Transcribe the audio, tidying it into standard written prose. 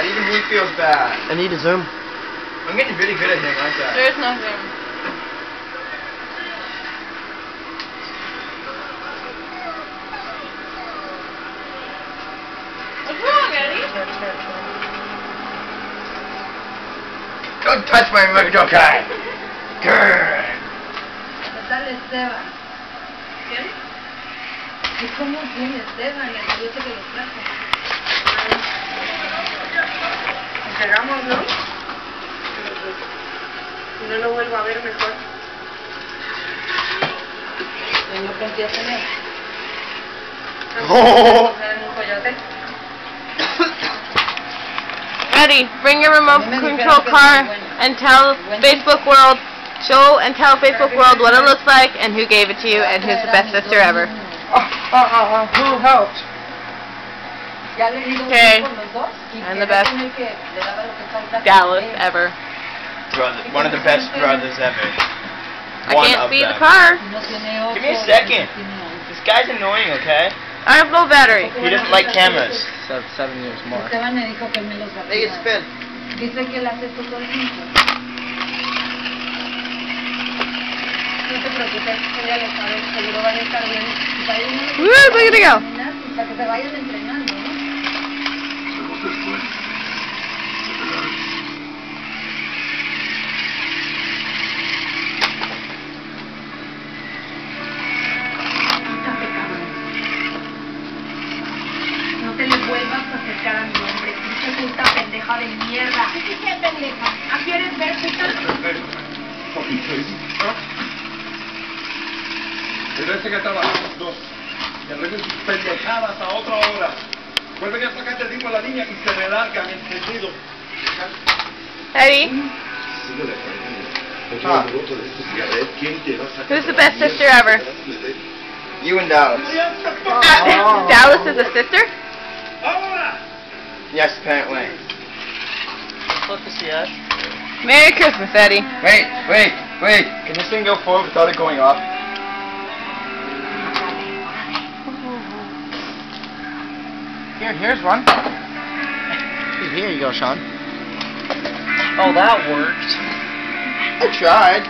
bad. Even he feels bad. I need to zoom. I'm getting really good at him, aren't I? There's no zoom. What's wrong, Eddie? Don't touch my mojo guy. Grrr. ¿Qué tal Esteban? ¿Quién? ¿Y cómo tiene Esteban, el billete que lo trajo? Entregámoslo. Si no lo vuelvo a ver, mejor. Yo no confío en él. Oh. ¿En un coyote? Eddie, bring your remote control car and tell Facebook World, tell Facebook World what it looks like and who gave it to you and who's the best sister ever. Who helped? Okay. And the best Dallas ever. Brother, one of the best brothers ever. I can't see the car. Give me a second. This guy's annoying, okay? I have low battery. He doesn't like cameras. 7 years more. Esteban me dijo que me los va a Make it spin. Dice que él hace todo el tiempo. No te preocupes, ella lo sabe, seguro van a estar bien. Y para ellos no les Woo, look at it go. para que se vayan entrenando, ¿no? Quítate, cabrón. No te le vuelvas a acercar a mi hombre. Pinche puta pendeja de mierda. ¿Qué pendeja? ¿A quieres ver, puta? Fucking crazy. Pero ese que estaba los dos. Y arreglen sus pendejadas a otra hora. Vuelven a sacar el ritmo a la niña y se relargan encendido. Eddie, who's the best sister ever? You and Dallas. Dallas is a sister? Ahora. Yes, apparently. Supposed to see us. Merry Christmas, Eddie. Wait. Can this thing go forward without it going up? Here's one. Here you go, Sean. Oh, that worked. I tried.